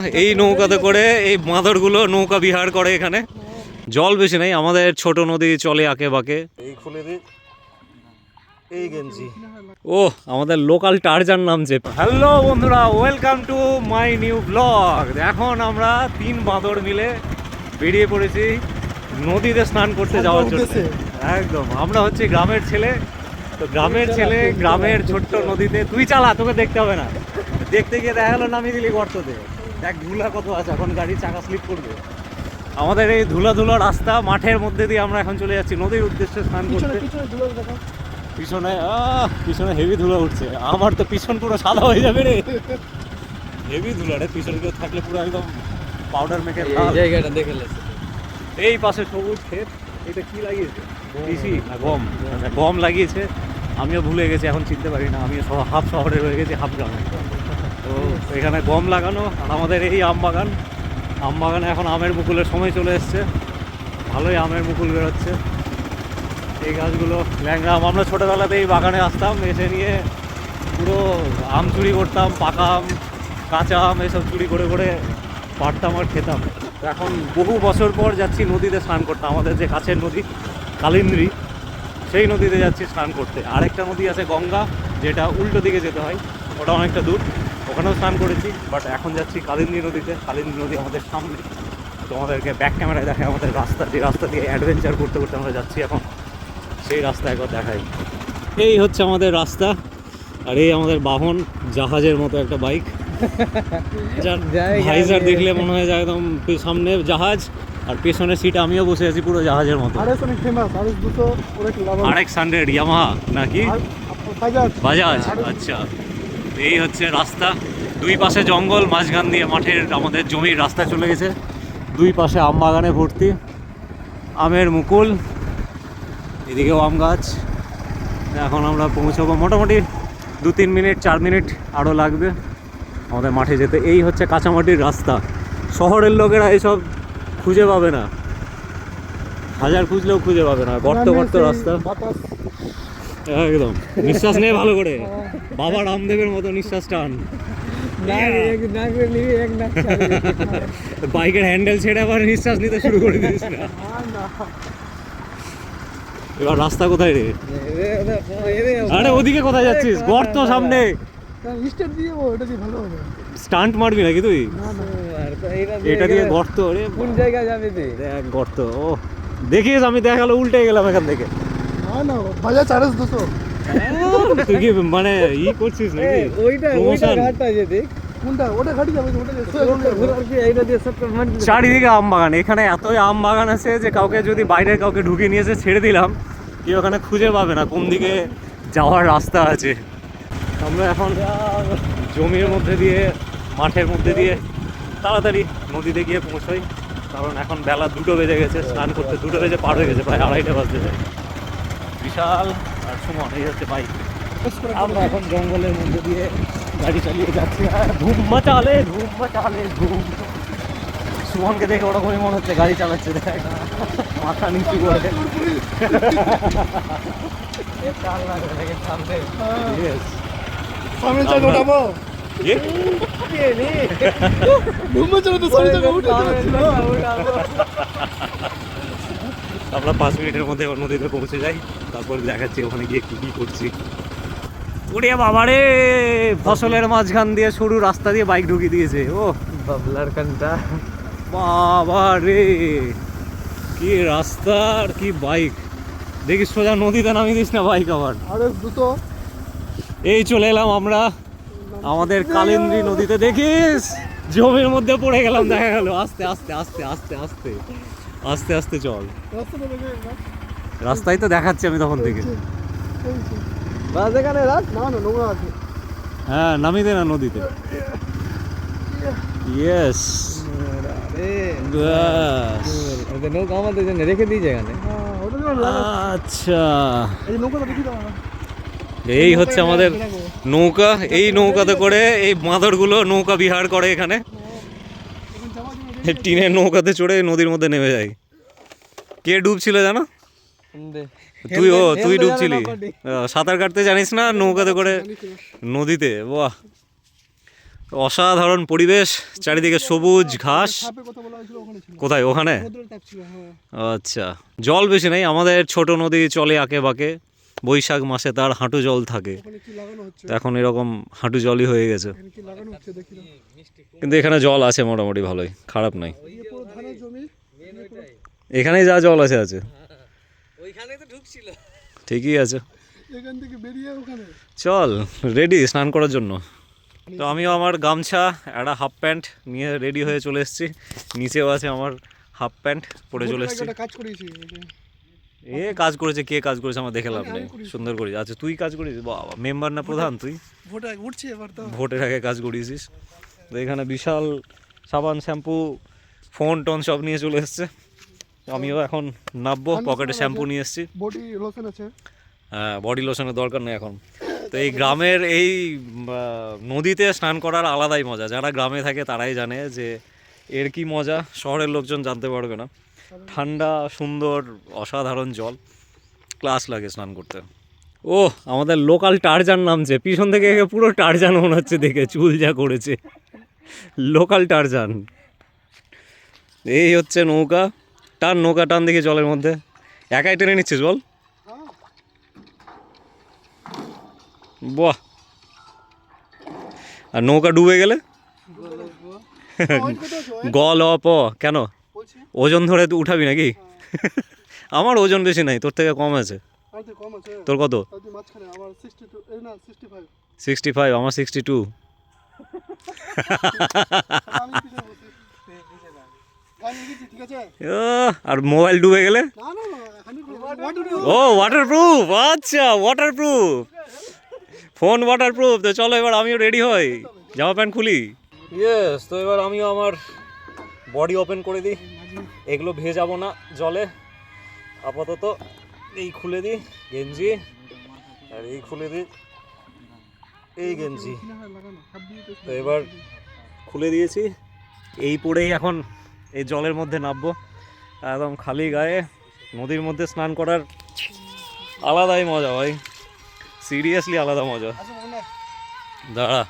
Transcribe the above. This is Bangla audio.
এই নৌকাতে করে এই বাঁদরগুলো নৌকা বিহার করে এখানে। জল বেশি নেই, আমাদের ছোট নদী চলে আঁকে বাঁকে। এই খুলে দিই এই গেঞ্জি। ও আমাদের লোকাল টারজান নামছে। হ্যালো বন্ধুরা, welcome to my new blog. এখন আমরা 3 বাঁদর মিলে বেরিয়ে পড়েছি নদীতে স্নান করতে যাওয়ার জন্য। একদম, আমরা হচ্ছে গ্রামের ছেলে, তো গ্রামের ছেলে গ্রামের ছোট্ট নদীতে। তুই চালা, তোকে দেখতে হবে না। দেখতে গিয়ে দেখা গেলো নামিয়ে দিলি গর্ততে। দেখ ধুলা কত আছে, এখন গাড়ি চাকা স্লিপ করবে। আমাদের এই ধুলা ধুলা রাস্তা মাঠের মধ্যে দিয়ে আমরা এখন চলে যাচ্ছি নদীর উদ্দেশ্যে স্নান করতে। পিছনে পিছনে হেভি ধুলা উঠছে, আমার তো পিছন পুরো সাদা হয়ে যাবে রে। হেভি ধুলা রে, পিছনে কেউ থাকলে পুরো একদম পাউডার মেখে জায়গাটা দেখে। এই পাশে সবুজ ক্ষেত। এটা কি লাগিয়েছে? কৃষি না গম? গম লাগিয়েছে, আমিও ভুলে গেছি, এখন চিনতে পারি না। আমি হাফ শহরে রয়ে গেছি, হাফ গ্রামে। তো এখানে গম লাগানো, আর আমাদের এই আম বাগান। আম বাগানে এখন আমের মুকুলের সময় চলে এসছে, ভালোই আমের মুকুল বেরোচ্ছে। এই গাছগুলো ল্যাংড়া আম। আমরা ছোটোবেলাতে এই বাগানে আসতাম, এসে নিয়ে পুরো আম চুরি করতাম, পাকা আম কাঁচা আম এসব চুরি করে করে পাড়তাম আর খেতাম। এখন বহু বছর পর যাচ্ছি নদীতে স্নান করতে। আমাদের যে কাছের নদী কালিন্দ্রী, সেই নদীতে যাচ্ছি স্নান করতে। আরেকটা নদী আছে গঙ্গা, যেটা উল্টো দিকে যেতে হয়, ওটা অনেকটা দূর, ওখানেও স্নান করেছি। বাট এখন যাচ্ছি কালিন্দ্রী নদীতে। কালিন্দ্রী নদী আমাদের সামনে। তোমাদেরকে ব্যাক ক্যামেরায় দেখায় আমাদের রাস্তা, যে রাস্তা দিয়ে অ্যাডভেঞ্চার করতে করতে আমরা যাচ্ছি এখন, সেই রাস্তা একবার দেখাই। এই হচ্ছে আমাদের রাস্তা, আর এই আমাদের বাহন, জাহাজের মতো একটা বাইক। ভাইজার দেখলে মনে হয় যায় একদম সামনে জাহাজ, আর পেছনের সিটে আমিও বসে আছি পুরো জাহাজের মতো। RX-100 ইয়ামাহা নাকি বাজাজ? আচ্ছা, এই হচ্ছে রাস্তা। দুই পাশে জঙ্গল, মাঝখান দিয়ে মাঠের আমাদের জমির রাস্তা চলে গেছে। দুই পাশে আম বাগানে ভর্তি, আমের মুকুল, এদিকেও আম গাছ। এখন আমরা পৌঁছাবো মোটামুটি 2-3 মিনিট, 4 মিনিট আরও লাগবে আমাদের মাঠে যেতে। এই হচ্ছে কাঁচামাটির রাস্তা, শহরের লোকেরা এইসব খুঁজে পাবে না, হাজার খুঁজলেও খুঁজে পাবে না। গর্ত গর্ত রাস্তা, একদম। নিঃশ্বাস নেই ভালো করে, বাবা রামদেবের মতো নিঃশ্বাস টান। বাইকের হ্যান্ডেল ছেড়ে আবার নিঃশ্বাস নিতে শুরু করে দিস না। এবার রাস্তা কোথায় রে? আরে ওদিকে কোথায় যাচ্ছিস? গর্ত সামনে। স্টান্ট মারবি নাকি তুই? এটা দিয়ে গর্ত রে, কোন জায়গায় যাবে? দেখ গর্ত। ও দেখিস, আমি দেখা গেল উল্টে গেলাম এখান থেকে। তুই কি মানে ই করছিস নাকি? চারিদিকে আম বাগান, এখানে এতই আম বাগান আছে যে কাউকে যদি বাইরের কাউকে ঢুকিয়ে নিয়ে এসে ছেড়ে দিলাম, কেউ ওখানে খুঁজে পাবে না কোন দিকে যাওয়ার রাস্তা আছে। আমরা এখন জমির মধ্যে দিয়ে, মাঠের মধ্যে দিয়ে তাড়াতাড়ি নদীতে গিয়ে পৌঁছাই, কারণ এখন বেলা 2টো বেজে গেছে। স্নান করতে 2টো বেজে পার হয়ে গেছে, প্রায় 2:30 বাজতে যায়। বিশাল আর সুমন, এই হচ্ছে বাইক। আমরা এখন জঙ্গলের মধ্যে দিয়ে গাড়ি চালিয়ে যাচ্ছি, ধুম মাচালে ধুম। সুমনকে দেখে ওরকমই মনে হচ্ছে গাড়ি চালাচ্ছে, দেখ মাথা নিচু করে। আমরা 5 মিনিটের মধ্যে নদীতে পৌঁছে যাই, তারপর দেখাচ্ছি ওখানে গিয়ে কি কি করছি। ওরে বাবারে, ফসলের মাঝখান দিয়ে সরু রাস্তা দিয়ে বাইক ঢুকিয়ে দিয়েছে। ও বাবলার কান্তা, বাবা রে, কি রাস্তা আর কি বাইক। দেখিস সোজা নদীতে নামিয়ে দিস না বাইক আবার। এই চলে এলাম আমরা আমাদের কালিন্দ্রী নদীতে। দেখিস জমির মধ্যে পড়ে গেলাম, দেখা গেল। আস্তে আস্তে আস্তে আস্তে আস্তে আস্তে আস্তে চল, রাস্তায় তো দেখাচ্ছি আমি তখন থেকে। হ্যাঁ নামিয়ে দে না নদীতে। ইয়েস, নৌকা আমাদের জন্য রেখে দিয়েছে এখানে। আচ্ছা, এই হচ্ছে আমাদের নৌকা। এই নৌকাতে করে এই বাঁদরগুলো নৌকা বিহার করে এখানে। টিনের নৌকাতে চড়ে নদীর মধ্যে নেমে যায়। কে ডুবছিল জানো? তুই? ও তুই ডুবছিলি? সাঁতার কাটতে জানিস না? নৌকাতে করে নদীতে, বাহ। অসাধারণ পরিবেশ, চারিদিকে সবুজ ঘাস। সাপের কথা বলা হয়েছিল ওখানে ছিল, কোথায়? ওখানে? সমুদ্রের ট্যাপ ছিল, হ্যাঁ। আচ্ছা, জল বেশি নেই, আমাদের ছোট নদী চলে আঁকে বাঁকে, বৈশাখ মাসে তার হাঁটু জল থাকে, ওখানে কি লাগানো হচ্ছে, তো এখন এরকম হাঁটু জলই হয়ে গেছে। এখানে কি লাগানো হচ্ছে দেখি না। কিন্তু এখানে জল আছে মোটামুটি ভালোই, খারাপ নয়। এই পুরো ধানের জমি, এখানেই যা জল আছে আছে, ওইখানে তো ঢুকছিল। ঠিকই আছে। এখান থেকে বেরিয়ে ওখানে চল রেডি স্নান করার জন্য। তো আমিও আমার গামছা, একটা হাফ প্যান্ট নিয়ে রেডি হয়ে চলে এসেছি। নিচেও আছে আমার হাফ প্যান্ট, পরে চলে এসেছি। একটা কাজ করেছি, এই যে এ কাজ করেছে, কে কাজ করেছে আমার দেখে লাভ আমি নেই, করেছি। সুন্দর করেছিস। আচ্ছা তুই কাজ করিস, বাবা মেম্বার না প্রধান তুই, ভোটে উঠছে এবার তো। ভোটের আগে কাজ করিয়েছিস। তো এখানে বিশাল সাবান শ্যাম্পু ফোন টোন সব নিয়ে চলে এসছে। তো আমিও এখন নামবো, পকেটে শ্যাম্পু নিয়ে এসেছি। বডি লোশন আছে, হ্যাঁ, বডি লোশনের দরকার নেই এখন। তো এই গ্রামের এই নদীতে স্নান করার আলাদাই মজা, যারা গ্রামে থাকে তারাই জানে যে এর কি মজা, শহরের লোকজন জানতে পারবে না। ঠান্ডা সুন্দর অসাধারণ জল, ক্লাস লাগে স্নান করতে। ও আমাদের লোকাল টারজান নামছে, পিছন থেকে একে পুরো টারজান মনে হচ্ছে দেখে, চুল যা করেছে, লোকাল টারজান। এই হচ্ছে নৌকা, টান নৌকা টান দেখি জলের মধ্যে, একাই টেনে নিচ্ছিস বল? বাহ, আর নৌকা ডুবে গেলে গল অপ কেন, বলছি ওজন ধরে তুই উঠাবি নাকি? আমার ওজন বেশি নাই, তোর থেকে কম আছে। আর তো কম আছে, তোর কত? আর তুই মাঝখানে, আমার 62 এই না 65, 65, আমার 62। আমি পিছনে বসি, আমি গেছি, ঠিক আছে। আর মোবাইল ডুবে গেলে? না না না, 100 ও ওয়াটারপ্রুফ, আচ্ছা ওয়াটারপ্রুফ, ফোন ওয়াটারপ্রুফ। তো চলো এবার আমিও রেডি হই, জামা প্যান্ট খুলি। ইয়েস, তো এবার আমিও আমার বডি ওপেন করে দিই, এগুলো ভেজাবো না জলে আপাতত। এই খুলে দিই গেঞ্জি, আর এই খুলে দিই এই গেঞ্জি। তো এবার খুলে দিয়েছি, এই পরেই এখন এই জলের মধ্যে নামবো, একদম খালি গায়ে নদীর মধ্যে স্নান করার আলাদাই মজা ভাই, সিরিয়াসলি আলাদা মজা। দাঁড়া